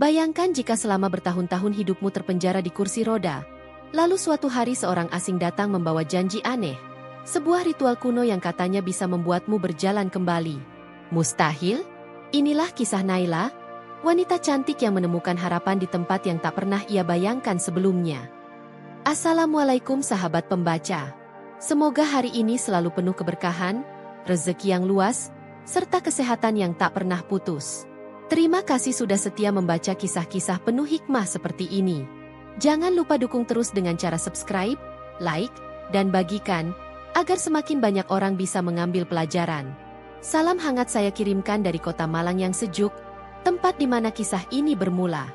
Bayangkan jika selama bertahun-tahun hidupmu terpenjara di kursi roda, lalu suatu hari seorang asing datang membawa janji aneh. Sebuah ritual kuno yang katanya bisa membuatmu berjalan kembali. Mustahil? Inilah kisah Naila, wanita cantik yang menemukan harapan di tempat yang tak pernah ia bayangkan sebelumnya. Assalamualaikum sahabat pembaca. Semoga hari ini selalu penuh keberkahan, rezeki yang luas, serta kesehatan yang tak pernah putus. Terima kasih sudah setia membaca kisah-kisah penuh hikmah seperti ini. Jangan lupa dukung terus dengan cara subscribe, like, dan bagikan, agar semakin banyak orang bisa mengambil pelajaran. Salam hangat saya kirimkan dari kota Malang yang sejuk, tempat di mana kisah ini bermula.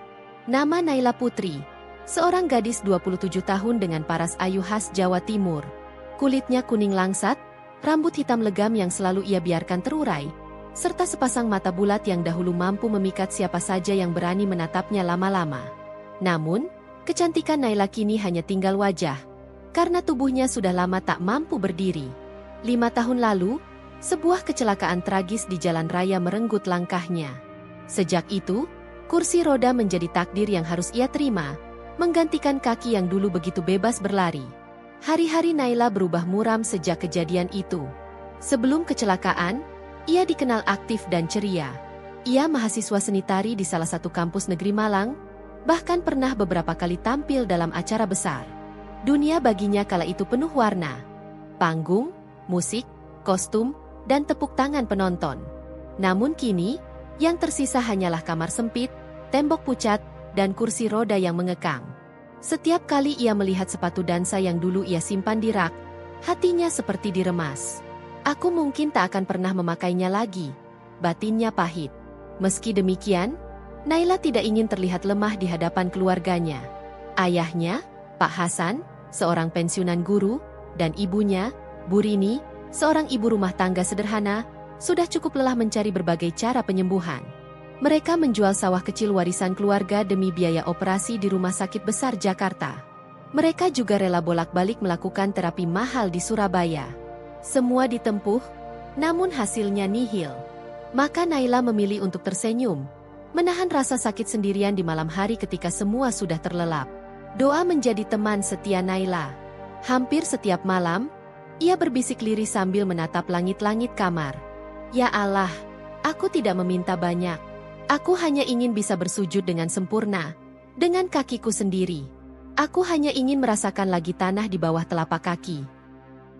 Nama Naila Putri, seorang gadis 27 tahun dengan paras ayu khas Jawa Timur. Kulitnya kuning langsat, rambut hitam legam yang selalu ia biarkan terurai, serta sepasang mata bulat yang dahulu mampu memikat siapa saja yang berani menatapnya lama-lama. Namun, kecantikan Naila kini hanya tinggal wajah, karena tubuhnya sudah lama tak mampu berdiri. 5 tahun lalu, sebuah kecelakaan tragis di jalan raya merenggut langkahnya. Sejak itu, kursi roda menjadi takdir yang harus ia terima, menggantikan kaki yang dulu begitu bebas berlari. Hari-hari Naila berubah muram sejak kejadian itu. Sebelum kecelakaan, ia dikenal aktif dan ceria. Ia mahasiswa seni tari di salah satu kampus negeri Malang, bahkan pernah beberapa kali tampil dalam acara besar. Dunia baginya kala itu penuh warna. Panggung, musik, kostum, dan tepuk tangan penonton. Namun kini, yang tersisa hanyalah kamar sempit, tembok pucat, dan kursi roda yang mengekang. Setiap kali ia melihat sepatu dansa yang dulu ia simpan di rak, hatinya seperti diremas. Aku mungkin tak akan pernah memakainya lagi, batinnya pahit. Meski demikian, Naila tidak ingin terlihat lemah di hadapan keluarganya. Ayahnya, Pak Hasan, seorang pensiunan guru, dan ibunya, Bu Rini, seorang ibu rumah tangga sederhana, sudah cukup lelah mencari berbagai cara penyembuhan. Mereka menjual sawah kecil warisan keluarga demi biaya operasi di rumah sakit besar Jakarta. Mereka juga rela bolak-balik melakukan terapi mahal di Surabaya. Semua ditempuh, namun hasilnya nihil. Maka Naila memilih untuk tersenyum, menahan rasa sakit sendirian di malam hari ketika semua sudah terlelap. Doa menjadi teman setia Naila. Hampir setiap malam, ia berbisik lirih sambil menatap langit-langit kamar. Ya Allah, aku tidak meminta banyak. Aku hanya ingin bisa bersujud dengan sempurna, dengan kakiku sendiri. Aku hanya ingin merasakan lagi tanah di bawah telapak kaki.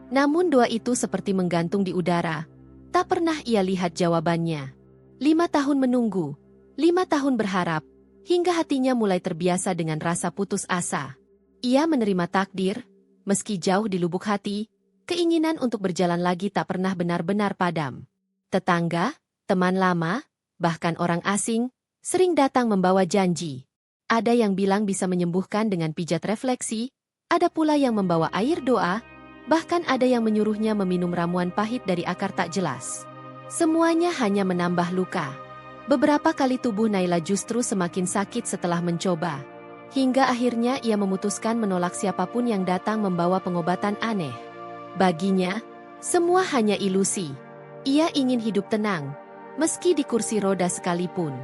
Namun doa itu seperti menggantung di udara. Tak pernah ia lihat jawabannya. 5 tahun menunggu, 5 tahun berharap, hingga hatinya mulai terbiasa dengan rasa putus asa. Ia menerima takdir, meski jauh di lubuk hati, keinginan untuk berjalan lagi tak pernah benar-benar padam. Tetangga, teman lama, bahkan orang asing, sering datang membawa janji. Ada yang bilang bisa menyembuhkan dengan pijat refleksi, ada pula yang membawa air doa, bahkan ada yang menyuruhnya meminum ramuan pahit dari akar tak jelas. Semuanya hanya menambah luka. Beberapa kali tubuh Naila justru semakin sakit setelah mencoba. Hingga akhirnya ia memutuskan menolak siapapun yang datang membawa pengobatan aneh. Baginya, semua hanya ilusi. Ia ingin hidup tenang, meski di kursi roda sekalipun.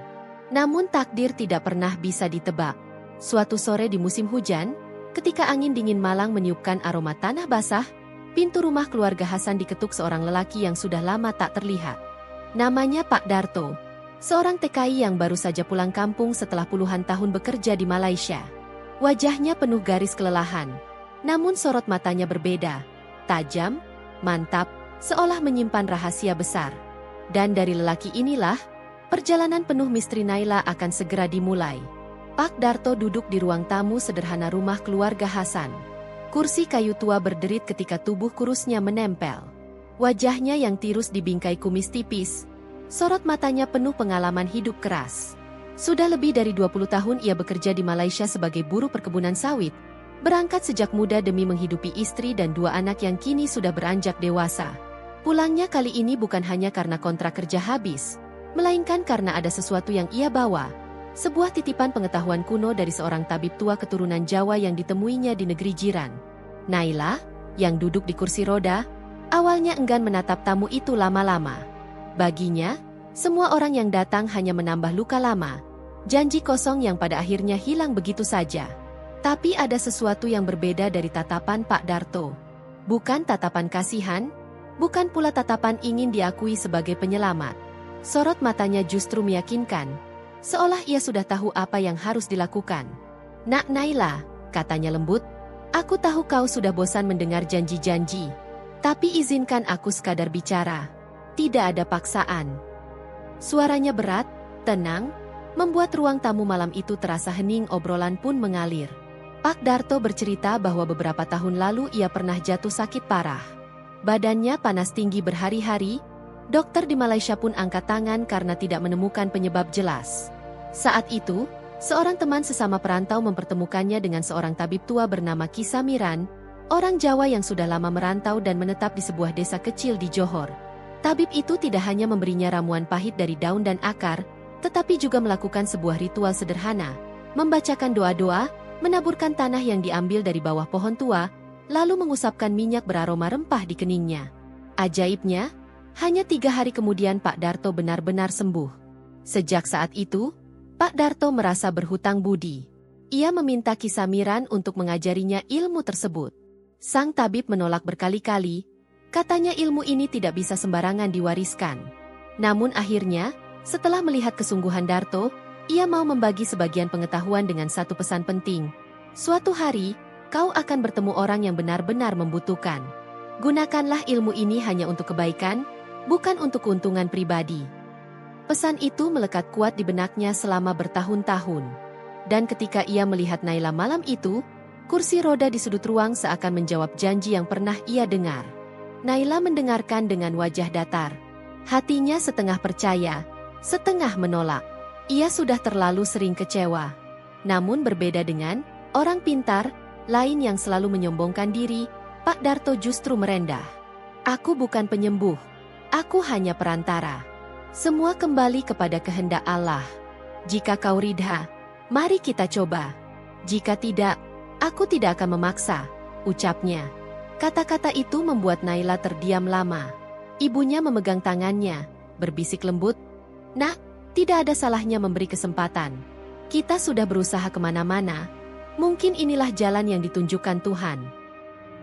Namun takdir tidak pernah bisa ditebak. Suatu sore di musim hujan, ketika angin dingin Malang meniupkan aroma tanah basah, pintu rumah keluarga Hasan diketuk seorang lelaki yang sudah lama tak terlihat. Namanya Pak Darto, seorang TKI yang baru saja pulang kampung setelah puluhan tahun bekerja di Malaysia. Wajahnya penuh garis kelelahan, namun sorot matanya berbeda, tajam, mantap, seolah menyimpan rahasia besar. Dan dari lelaki inilah, perjalanan penuh misteri Naila akan segera dimulai. Pak Darto duduk di ruang tamu sederhana rumah keluarga Hasan. Kursi kayu tua berderit ketika tubuh kurusnya menempel. Wajahnya yang tirus dibingkai kumis tipis, sorot matanya penuh pengalaman hidup keras. Sudah lebih dari 20 tahun ia bekerja di Malaysia sebagai buruh perkebunan sawit, berangkat sejak muda demi menghidupi istri dan 2 anak yang kini sudah beranjak dewasa. Pulangnya kali ini bukan hanya karena kontrak kerja habis, melainkan karena ada sesuatu yang ia bawa. Sebuah titipan pengetahuan kuno dari seorang tabib tua keturunan Jawa yang ditemuinya di negeri jiran. Naila, yang duduk di kursi roda, awalnya enggan menatap tamu itu lama-lama. Baginya, semua orang yang datang hanya menambah luka lama, Janji kosong yang pada akhirnya hilang begitu saja. Tapi ada sesuatu yang berbeda dari tatapan Pak Darto. Bukan tatapan kasihan, bukan pula tatapan ingin diakui sebagai penyelamat. Sorot matanya justru meyakinkan, seolah ia sudah tahu apa yang harus dilakukan. "Nak Naila," katanya lembut, "aku tahu kau sudah bosan mendengar janji-janji. Tapi izinkan aku sekadar bicara. Tidak ada paksaan." Suaranya berat, tenang, membuat ruang tamu malam itu terasa hening. Obrolan pun mengalir. Pak Darto bercerita bahwa beberapa tahun lalu ia pernah jatuh sakit parah. Badannya panas tinggi berhari-hari, dokter di Malaysia pun angkat tangan karena tidak menemukan penyebab jelas. Saat itu, seorang teman sesama perantau mempertemukannya dengan seorang tabib tua bernama Ki Samiran, orang Jawa yang sudah lama merantau dan menetap di sebuah desa kecil di Johor. Tabib itu tidak hanya memberinya ramuan pahit dari daun dan akar, tetapi juga melakukan sebuah ritual sederhana, membacakan doa-doa, menaburkan tanah yang diambil dari bawah pohon tua, lalu mengusapkan minyak beraroma rempah di keningnya. Ajaibnya, hanya 3 hari kemudian Pak Darto benar-benar sembuh. Sejak saat itu, Pak Darto merasa berhutang budi. Ia meminta Ki Samiran untuk mengajarinya ilmu tersebut. Sang tabib menolak berkali-kali, katanya ilmu ini tidak bisa sembarangan diwariskan. Namun akhirnya, setelah melihat kesungguhan Darto, ia mau membagi sebagian pengetahuan dengan satu pesan penting. "Suatu hari, kau akan bertemu orang yang benar-benar membutuhkan. Gunakanlah ilmu ini hanya untuk kebaikan, bukan untuk keuntungan pribadi." Pesan itu melekat kuat di benaknya selama bertahun-tahun. Dan ketika ia melihat Naila malam itu, kursi roda di sudut ruang seakan menjawab janji yang pernah ia dengar. Naila mendengarkan dengan wajah datar. Hatinya setengah percaya, setengah menolak. Ia sudah terlalu sering kecewa. Namun berbeda dengan orang pintar lain yang selalu menyombongkan diri, Pak Darto justru merendah. "Aku bukan penyembuh. Aku hanya perantara. Semua kembali kepada kehendak Allah. Jika kau ridha, mari kita coba. Jika tidak, aku tidak akan memaksa," ucapnya. Kata-kata itu membuat Naila terdiam lama. Ibunya memegang tangannya, berbisik lembut, "Nak, tidak ada salahnya memberi kesempatan. Kita sudah berusaha kemana-mana. Mungkin inilah jalan yang ditunjukkan Tuhan."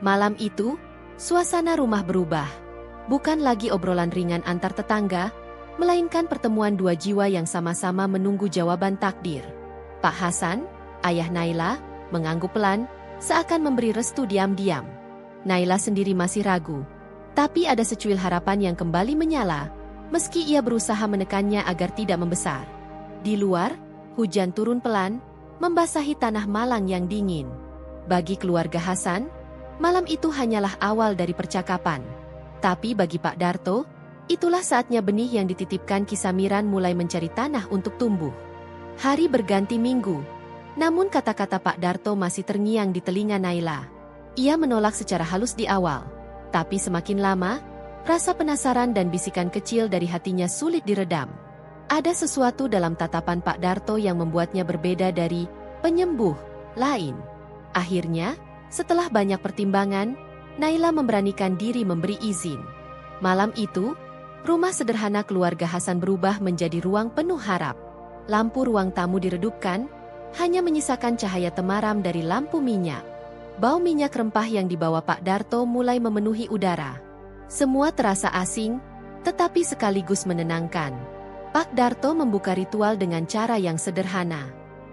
Malam itu, suasana rumah berubah. Bukan lagi obrolan ringan antar tetangga, melainkan pertemuan dua jiwa yang sama-sama menunggu jawaban takdir. Pak Hasan, ayah Naila, mengangguk pelan, seakan memberi restu diam-diam. Naila sendiri masih ragu. Tapi ada secuil harapan yang kembali menyala, meski ia berusaha menekannya agar tidak membesar. Di luar, hujan turun pelan, membasahi tanah Malang yang dingin. Bagi keluarga Hasan, malam itu hanyalah awal dari percakapan. Tapi bagi Pak Darto, itulah saatnya benih yang dititipkan Ki Samiran mulai mencari tanah untuk tumbuh. Hari berganti minggu, namun kata-kata Pak Darto masih terngiang di telinga Naila. Ia menolak secara halus di awal, tapi semakin lama, rasa penasaran dan bisikan kecil dari hatinya sulit diredam. Ada sesuatu dalam tatapan Pak Darto yang membuatnya berbeda dari penyembuh lain. Akhirnya, setelah banyak pertimbangan, Naila memberanikan diri memberi izin. Malam itu, rumah sederhana keluarga Hasan berubah menjadi ruang penuh harap. Lampu ruang tamu diredupkan, hanya menyisakan cahaya temaram dari lampu minyak. Bau minyak rempah yang dibawa Pak Darto mulai memenuhi udara. Semua terasa asing, tetapi sekaligus menenangkan. Pak Darto membuka ritual dengan cara yang sederhana.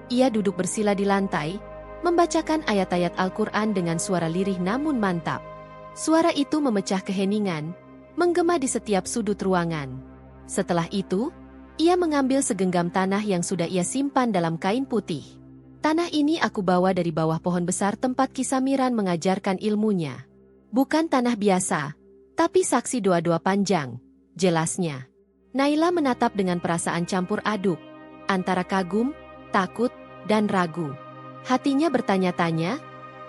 Ia duduk bersila di lantai, membacakan ayat-ayat Al-Quran dengan suara lirih namun mantap. Suara itu memecah keheningan, menggema di setiap sudut ruangan. Setelah itu, ia mengambil segenggam tanah yang sudah ia simpan dalam kain putih. "Tanah ini aku bawa dari bawah pohon besar tempat Ki Samiran mengajarkan ilmunya. Bukan tanah biasa, tapi saksi doa-doa panjang," jelasnya. Naila menatap dengan perasaan campur aduk, antara kagum, takut, dan ragu. Hatinya bertanya-tanya,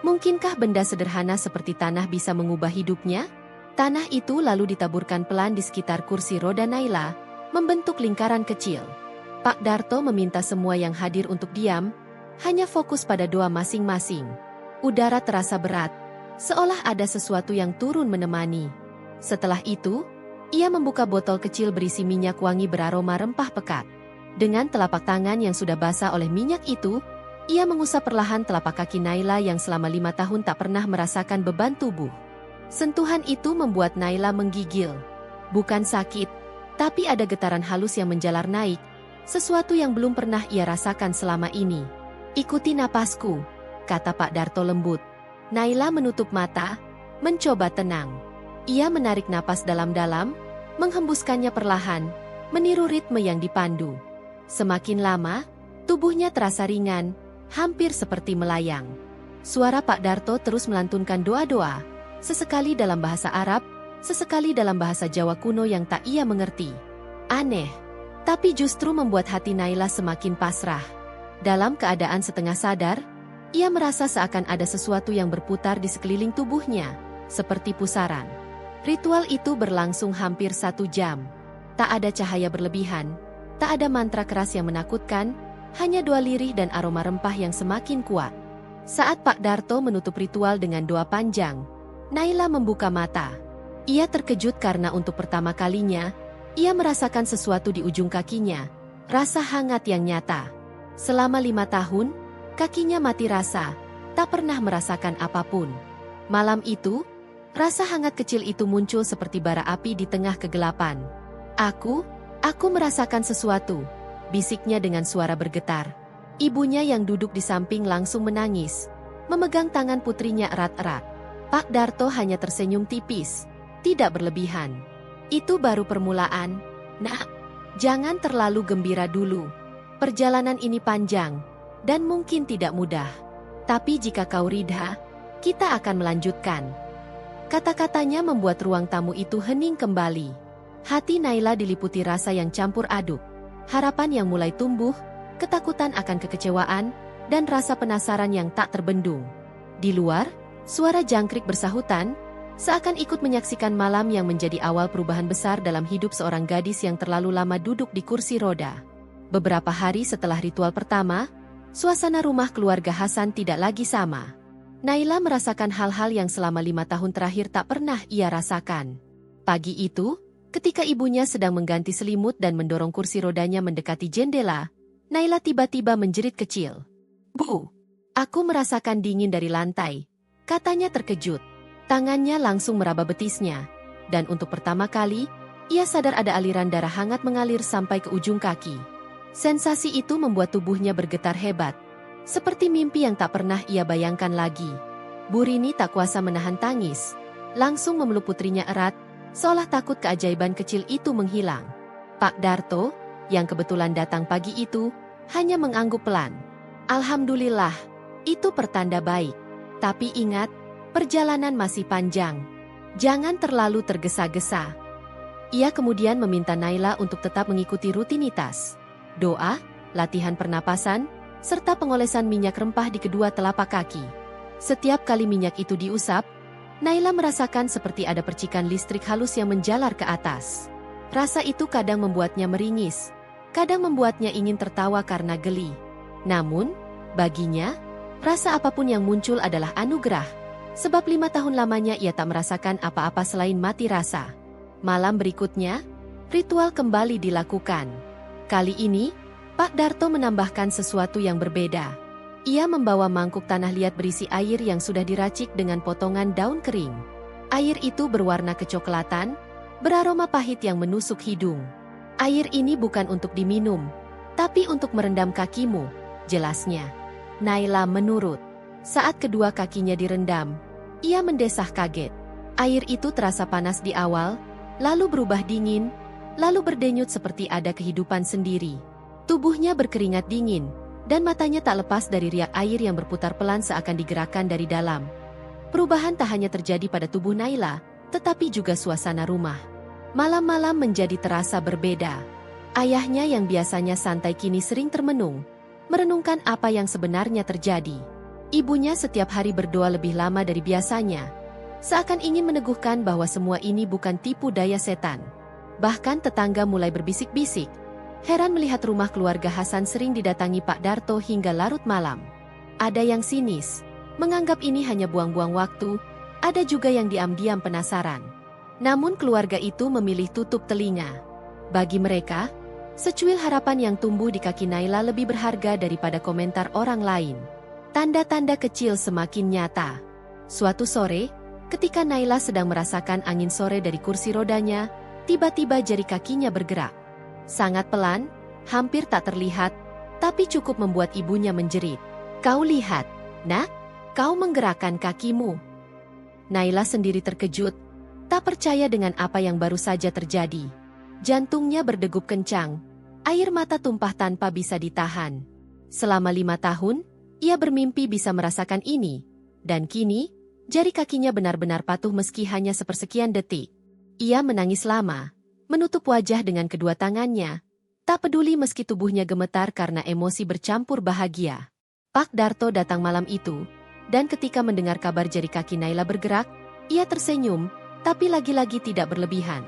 mungkinkah benda sederhana seperti tanah bisa mengubah hidupnya? Tanah itu lalu ditaburkan pelan di sekitar kursi roda Naila, membentuk lingkaran kecil. Pak Darto meminta semua yang hadir untuk diam, hanya fokus pada doa masing-masing. Udara terasa berat, seolah ada sesuatu yang turun menemani. Setelah itu, ia membuka botol kecil berisi minyak wangi beraroma rempah pekat. Dengan telapak tangan yang sudah basah oleh minyak itu, ia mengusap perlahan telapak kaki Naila yang selama 5 tahun tak pernah merasakan beban tubuh. Sentuhan itu membuat Naila menggigil. Bukan sakit, tapi ada getaran halus yang menjalar naik, sesuatu yang belum pernah ia rasakan selama ini. "Ikuti napasku," kata Pak Darto lembut. Naila menutup mata, mencoba tenang. Ia menarik napas dalam-dalam, menghembuskannya perlahan, meniru ritme yang dipandu. Semakin lama, tubuhnya terasa ringan, hampir seperti melayang. Suara Pak Darto terus melantunkan doa-doa, sesekali dalam bahasa Arab, sesekali dalam bahasa Jawa kuno yang tak ia mengerti. Aneh, tapi justru membuat hati Naila semakin pasrah. Dalam keadaan setengah sadar, ia merasa seakan ada sesuatu yang berputar di sekeliling tubuhnya, seperti pusaran. Ritual itu berlangsung hampir 1 jam. Tak ada cahaya berlebihan, tak ada mantra keras yang menakutkan, hanya doa lirih dan aroma rempah yang semakin kuat. Saat Pak Darto menutup ritual dengan doa panjang, Naila membuka mata. Ia terkejut karena untuk pertama kalinya, ia merasakan sesuatu di ujung kakinya, rasa hangat yang nyata. Selama 5 tahun, kakinya mati rasa, tak pernah merasakan apapun. Malam itu, rasa hangat kecil itu muncul seperti bara api di tengah kegelapan. Aku merasakan sesuatu, bisiknya dengan suara bergetar. Ibunya yang duduk di samping langsung menangis, memegang tangan putrinya erat-erat. Pak Darto hanya tersenyum tipis, tidak berlebihan. "Itu baru permulaan, Nak. Jangan terlalu gembira dulu. Perjalanan ini panjang, dan mungkin tidak mudah. Tapi jika kau ridha, kita akan melanjutkan." Kata-katanya membuat ruang tamu itu hening kembali. Hati Naila diliputi rasa yang campur aduk. Harapan yang mulai tumbuh, ketakutan akan kekecewaan, dan rasa penasaran yang tak terbendung. Di luar, suara jangkrik bersahutan, seakan ikut menyaksikan malam yang menjadi awal perubahan besar dalam hidup seorang gadis yang terlalu lama duduk di kursi roda. Beberapa hari setelah ritual pertama, suasana rumah keluarga Hasan tidak lagi sama. Naila merasakan hal-hal yang selama 5 tahun terakhir tak pernah ia rasakan. Pagi itu, ketika ibunya sedang mengganti selimut dan mendorong kursi rodanya mendekati jendela, Naila tiba-tiba menjerit kecil. "Bu, aku merasakan dingin dari lantai," katanya terkejut. Tangannya langsung meraba betisnya, dan untuk pertama kali, ia sadar ada aliran darah hangat mengalir sampai ke ujung kaki. Sensasi itu membuat tubuhnya bergetar hebat, seperti mimpi yang tak pernah ia bayangkan lagi. Bu Rini tak kuasa menahan tangis, langsung memeluk putrinya erat, seolah takut keajaiban kecil itu menghilang. Pak Darto, yang kebetulan datang pagi itu, hanya mengangguk pelan. "Alhamdulillah, itu pertanda baik. Tapi ingat, perjalanan masih panjang. Jangan terlalu tergesa-gesa." Ia kemudian meminta Naila untuk tetap mengikuti rutinitas. Doa, latihan pernapasan, serta pengolesan minyak rempah di kedua telapak kaki. Setiap kali minyak itu diusap, Naila merasakan seperti ada percikan listrik halus yang menjalar ke atas. Rasa itu kadang membuatnya meringis, kadang membuatnya ingin tertawa karena geli. Namun, baginya, rasa apapun yang muncul adalah anugerah, sebab 5 tahun lamanya ia tak merasakan apa-apa selain mati rasa. Malam berikutnya, ritual kembali dilakukan. Kali ini, Pak Darto menambahkan sesuatu yang berbeda. Ia membawa mangkuk tanah liat berisi air yang sudah diracik dengan potongan daun kering. Air itu berwarna kecoklatan, beraroma pahit yang menusuk hidung. "Air ini bukan untuk diminum, tapi untuk merendam kakimu," jelasnya. Naila menurut. Saat kedua kakinya direndam, ia mendesah kaget. Air itu terasa panas di awal, lalu berubah dingin, lalu berdenyut seperti ada kehidupan sendiri. Tubuhnya berkeringat dingin, dan matanya tak lepas dari riak air yang berputar pelan seakan digerakkan dari dalam. Perubahan tak hanya terjadi pada tubuh Naila, tetapi juga suasana rumah. Malam-malam menjadi terasa berbeda. Ayahnya yang biasanya santai kini sering termenung, merenungkan apa yang sebenarnya terjadi. Ibunya setiap hari berdoa lebih lama dari biasanya, seakan ingin meneguhkan bahwa semua ini bukan tipu daya setan. Bahkan tetangga mulai berbisik-bisik, heran melihat rumah keluarga Hasan sering didatangi Pak Darto hingga larut malam. Ada yang sinis, menganggap ini hanya buang-buang waktu, ada juga yang diam-diam penasaran. Namun keluarga itu memilih tutup telinga. Bagi mereka, Secuil harapan yang tumbuh di kaki Naila lebih berharga daripada komentar orang lain. Tanda-tanda kecil semakin nyata. Suatu sore, ketika Naila sedang merasakan angin sore dari kursi rodanya, tiba-tiba jari kakinya bergerak. Sangat pelan, hampir tak terlihat, tapi cukup membuat ibunya menjerit. "Kau lihat, Nak, kau menggerakkan kakimu." Naila sendiri terkejut, tak percaya dengan apa yang baru saja terjadi. Jantungnya berdegup kencang, air mata tumpah tanpa bisa ditahan. Selama 5 tahun, ia bermimpi bisa merasakan ini, dan kini, jari kakinya benar-benar patuh meski hanya sepersekian detik. Ia menangis lama, menutup wajah dengan kedua tangannya, tak peduli meski tubuhnya gemetar karena emosi bercampur bahagia. Pak Darto datang malam itu, dan ketika mendengar kabar jari kaki Naila bergerak, ia tersenyum, tapi lagi-lagi tidak berlebihan.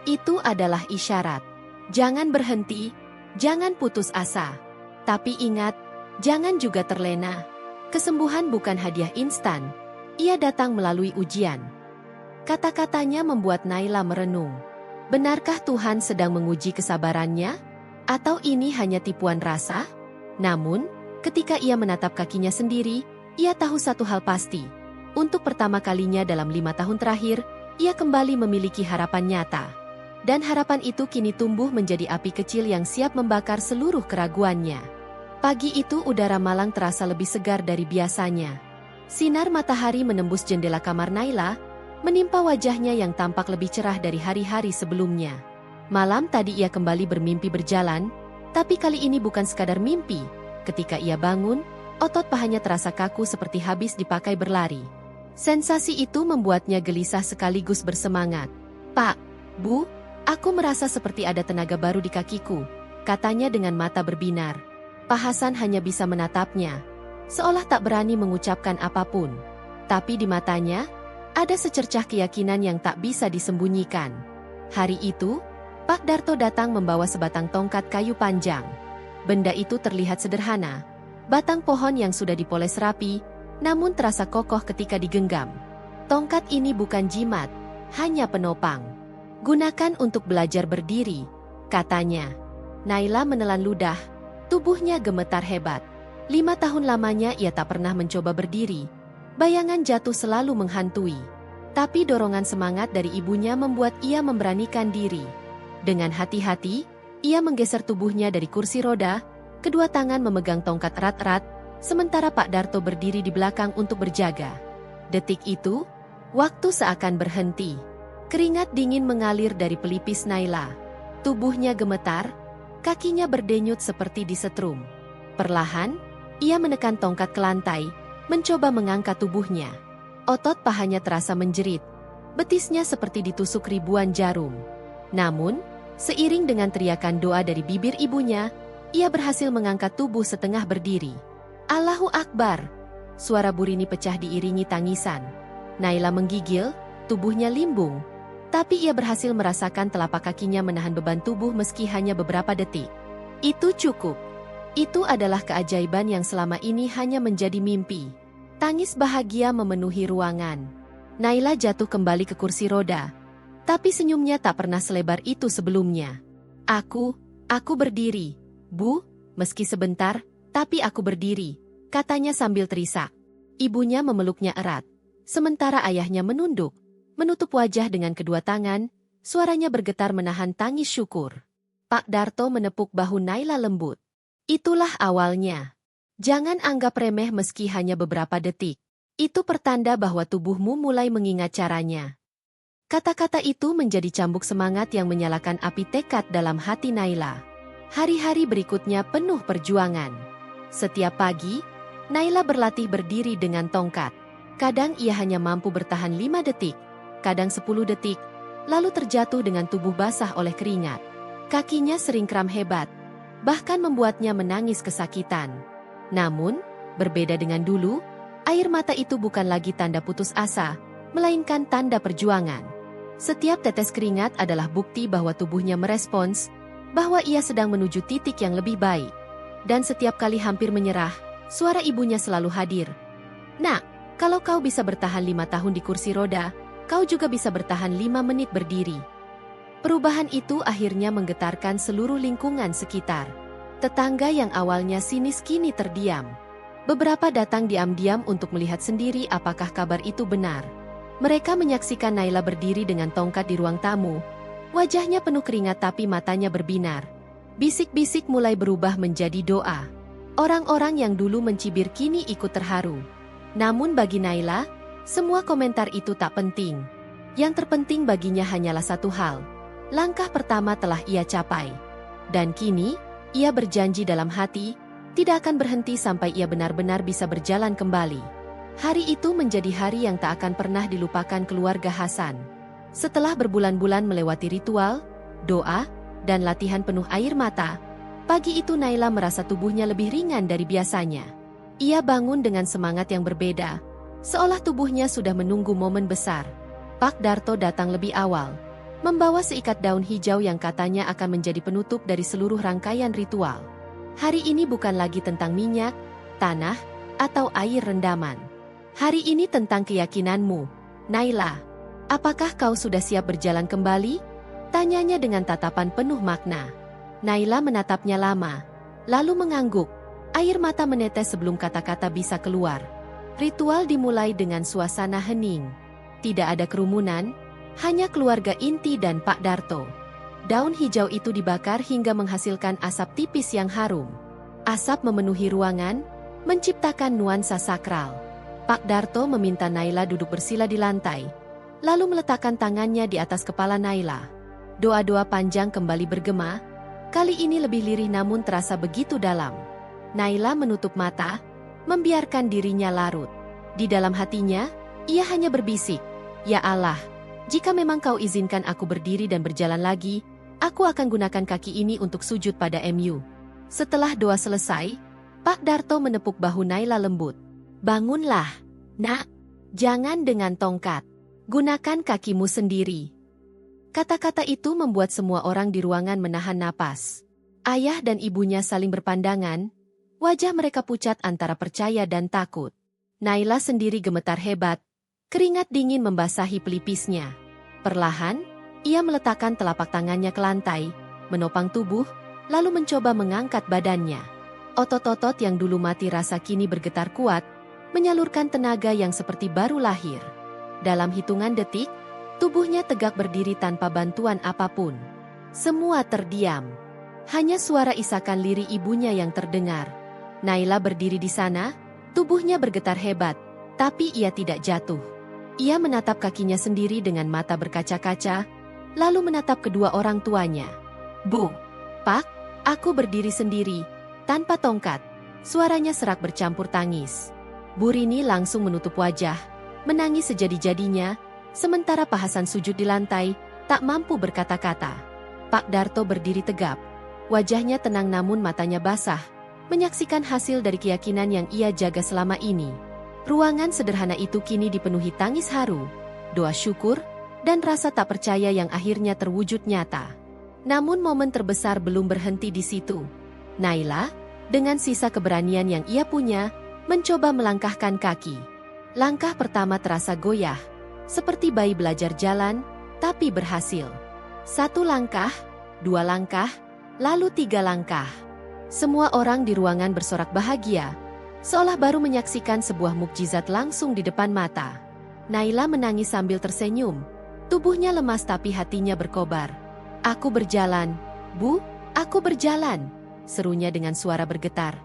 Itu adalah isyarat. Jangan berhenti, jangan putus asa. Tapi ingat, jangan juga terlena. Kesembuhan bukan hadiah instan. Ia datang melalui ujian. Kata-katanya membuat Naila merenung. Benarkah Tuhan sedang menguji kesabarannya? Atau ini hanya tipuan rasa? Namun, ketika ia menatap kakinya sendiri, ia tahu satu hal pasti. Untuk pertama kalinya dalam 5 tahun terakhir, ia kembali memiliki harapan nyata. Dan harapan itu kini tumbuh menjadi api kecil yang siap membakar seluruh keraguannya. Pagi itu udara Malang terasa lebih segar dari biasanya. Sinar matahari menembus jendela kamar Naila, menimpa wajahnya yang tampak lebih cerah dari hari-hari sebelumnya. Malam tadi ia kembali bermimpi berjalan, tapi kali ini bukan sekadar mimpi. Ketika ia bangun, otot pahanya terasa kaku seperti habis dipakai berlari. Sensasi itu membuatnya gelisah sekaligus bersemangat. "Pak, Bu, aku merasa seperti ada tenaga baru di kakiku," katanya dengan mata berbinar. Pak Hasan hanya bisa menatapnya, seolah tak berani mengucapkan apapun. Tapi di matanya, ada secercah keyakinan yang tak bisa disembunyikan. Hari itu, Pak Darto datang membawa sebatang tongkat kayu panjang. Benda itu terlihat sederhana, batang pohon yang sudah dipoles rapi, namun terasa kokoh ketika digenggam. Tongkat ini bukan jimat, hanya penopang. "Gunakan untuk belajar berdiri," katanya. Naila menelan ludah, tubuhnya gemetar hebat. 5 tahun lamanya ia tak pernah mencoba berdiri. Bayangan jatuh selalu menghantui. Tapi dorongan semangat dari ibunya membuat ia memberanikan diri. Dengan hati-hati, ia menggeser tubuhnya dari kursi roda, kedua tangan memegang tongkat erat-erat, sementara Pak Darto berdiri di belakang untuk berjaga. Detik itu, waktu seakan berhenti. Keringat dingin mengalir dari pelipis Naila. Tubuhnya gemetar, kakinya berdenyut seperti disetrum. Perlahan, ia menekan tongkat ke lantai, mencoba mengangkat tubuhnya. Otot pahanya terasa menjerit, betisnya seperti ditusuk ribuan jarum. Namun, seiring dengan teriakan doa dari bibir ibunya, ia berhasil mengangkat tubuh setengah berdiri. "Allahu Akbar!" Suara Burini pecah diiringi tangisan. Naila menggigil, tubuhnya limbung. Tapi ia berhasil merasakan telapak kakinya menahan beban tubuh meski hanya beberapa detik. Itu cukup. Itu adalah keajaiban yang selama ini hanya menjadi mimpi. Tangis bahagia memenuhi ruangan. Naila jatuh kembali ke kursi roda. Tapi senyumnya tak pernah selebar itu sebelumnya. Aku berdiri. Bu, meski sebentar, tapi aku berdiri," katanya sambil terisak. Ibunya memeluknya erat. Sementara ayahnya menunduk, menutup wajah dengan kedua tangan, suaranya bergetar menahan tangis syukur. Pak Darto menepuk bahu Naila lembut. "Itulah awalnya. Jangan anggap remeh meski hanya beberapa detik. Itu pertanda bahwa tubuhmu mulai mengingat caranya." Kata-kata itu menjadi cambuk semangat yang menyalakan api tekad dalam hati Naila. Hari-hari berikutnya penuh perjuangan. Setiap pagi, Naila berlatih berdiri dengan tongkat. Kadang ia hanya mampu bertahan 5 detik, kadang 10 detik, lalu terjatuh dengan tubuh basah oleh keringat. Kakinya sering kram hebat, bahkan membuatnya menangis kesakitan. Namun, berbeda dengan dulu, air mata itu bukan lagi tanda putus asa, melainkan tanda perjuangan. Setiap tetes keringat adalah bukti bahwa tubuhnya merespons, bahwa ia sedang menuju titik yang lebih baik. Dan setiap kali hampir menyerah, suara ibunya selalu hadir. "Nak, kalau kau bisa bertahan 5 tahun di kursi roda, kau juga bisa bertahan 5 menit berdiri." Perubahan itu akhirnya menggetarkan seluruh lingkungan sekitar. Tetangga yang awalnya sinis kini terdiam. Beberapa datang diam-diam untuk melihat sendiri apakah kabar itu benar. Mereka menyaksikan Naila berdiri dengan tongkat di ruang tamu. Wajahnya penuh keringat tapi matanya berbinar. Bisik-bisik mulai berubah menjadi doa. Orang-orang yang dulu mencibir kini ikut terharu. Namun bagi Naila, semua komentar itu tak penting. Yang terpenting baginya hanyalah satu hal. Langkah pertama telah ia capai. Dan kini, ia berjanji dalam hati, tidak akan berhenti sampai ia benar-benar bisa berjalan kembali. Hari itu menjadi hari yang tak akan pernah dilupakan keluarga Hasan. Setelah berbulan-bulan melewati ritual, doa, dan latihan penuh air mata, pagi itu Naila merasa tubuhnya lebih ringan dari biasanya. Ia bangun dengan semangat yang berbeda, seolah tubuhnya sudah menunggu momen besar. Pak Darto datang lebih awal, membawa seikat daun hijau yang katanya akan menjadi penutup dari seluruh rangkaian ritual. Hari ini bukan lagi tentang minyak, tanah, atau air rendaman. Hari ini tentang keyakinanmu, Naila. Apakah kau sudah siap berjalan kembali? Tanyanya dengan tatapan penuh makna. Naila menatapnya lama, lalu mengangguk. Air mata menetes sebelum kata-kata bisa keluar. Ritual dimulai dengan suasana hening. Tidak ada kerumunan, hanya keluarga inti dan Pak Darto. Daun hijau itu dibakar hingga menghasilkan asap tipis yang harum. Asap memenuhi ruangan, menciptakan nuansa sakral. Pak Darto meminta Naila duduk bersila di lantai, lalu meletakkan tangannya di atas kepala Naila. Doa-doa panjang kembali bergema, kali ini lebih lirih namun terasa begitu dalam. Naila menutup mata, membiarkan dirinya larut. Di dalam hatinya, ia hanya berbisik, "Ya Allah, jika memang kau izinkan aku berdiri dan berjalan lagi, aku akan gunakan kaki ini untuk sujud pada MU." Setelah doa selesai, Pak Darto menepuk bahu Naila lembut. "Bangunlah, nak. Jangan dengan tongkat. Gunakan kakimu sendiri." Kata-kata itu membuat semua orang di ruangan menahan napas. Ayah dan ibunya saling berpandangan, wajah mereka pucat antara percaya dan takut. Naila sendiri gemetar hebat, keringat dingin membasahi pelipisnya. Perlahan, ia meletakkan telapak tangannya ke lantai, menopang tubuh, lalu mencoba mengangkat badannya. Otot-otot yang dulu mati rasa kini bergetar kuat, menyalurkan tenaga yang seperti baru lahir. Dalam hitungan detik, tubuhnya tegak berdiri tanpa bantuan apapun. Semua terdiam. Hanya suara isakan lirih ibunya yang terdengar. Naila berdiri di sana, tubuhnya bergetar hebat, tapi ia tidak jatuh. Ia menatap kakinya sendiri dengan mata berkaca-kaca, lalu menatap kedua orang tuanya. "Bu, Pak, aku berdiri sendiri, tanpa tongkat." Suaranya serak bercampur tangis. Bu Rini langsung menutup wajah, menangis sejadi-jadinya, sementara Pak Hasan sujud di lantai, tak mampu berkata-kata. Pak Darto berdiri tegap, wajahnya tenang namun matanya basah, menyaksikan hasil dari keyakinan yang ia jaga selama ini. Ruangan sederhana itu kini dipenuhi tangis haru, doa syukur, dan rasa tak percaya yang akhirnya terwujud nyata. Namun momen terbesar belum berhenti di situ. Naila, dengan sisa keberanian yang ia punya, mencoba melangkahkan kaki. Langkah pertama terasa goyah, seperti bayi belajar jalan, tapi berhasil. 1 langkah, 2 langkah, lalu 3 langkah. Semua orang di ruangan bersorak bahagia, seolah baru menyaksikan sebuah mukjizat langsung di depan mata. Naila menangis sambil tersenyum, tubuhnya lemas tapi hatinya berkobar. "Aku berjalan, Bu, aku berjalan," serunya dengan suara bergetar.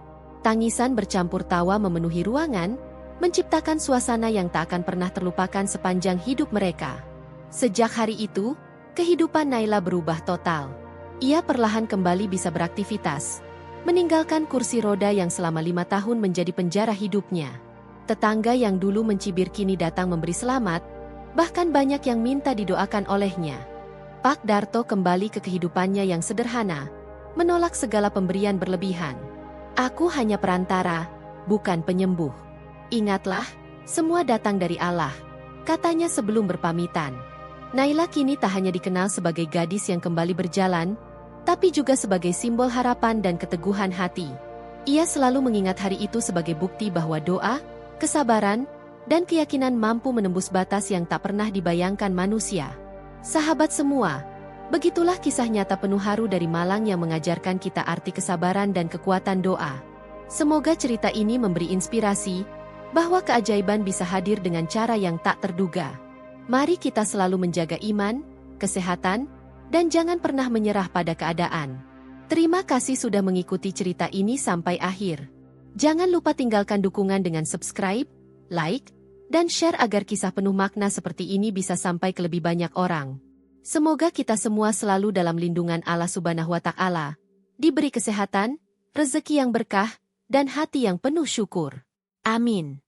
Tangisan bercampur tawa memenuhi ruangan, menciptakan suasana yang tak akan pernah terlupakan sepanjang hidup mereka. Sejak hari itu, kehidupan Naila berubah total. Ia perlahan kembali bisa beraktivitas, meninggalkan kursi roda yang selama 5 tahun menjadi penjara hidupnya. Tetangga yang dulu mencibir kini datang memberi selamat, bahkan banyak yang minta didoakan olehnya. Pak Darto kembali ke kehidupannya yang sederhana, menolak segala pemberian berlebihan. "Aku hanya perantara, bukan penyembuh. Ingatlah, semua datang dari Allah," katanya sebelum berpamitan. Naila kini tak hanya dikenal sebagai gadis yang kembali berjalan, tapi juga sebagai simbol harapan dan keteguhan hati. Ia selalu mengingat hari itu sebagai bukti bahwa doa, kesabaran, dan keyakinan mampu menembus batas yang tak pernah dibayangkan manusia. Sahabat semua, Begitulah kisah nyata penuh haru dari Malang yang mengajarkan kita arti kesabaran dan kekuatan doa. Semoga cerita ini memberi inspirasi bahwa keajaiban bisa hadir dengan cara yang tak terduga. Mari kita selalu menjaga iman, kesehatan, dan jangan pernah menyerah pada keadaan. Terima kasih sudah mengikuti cerita ini sampai akhir. Jangan lupa tinggalkan dukungan dengan subscribe, like, dan share agar kisah penuh makna seperti ini bisa sampai ke lebih banyak orang. Semoga kita semua selalu dalam lindungan Allah Subhanahu wa Ta'ala, diberi kesehatan, rezeki yang berkah, dan hati yang penuh syukur. Amin.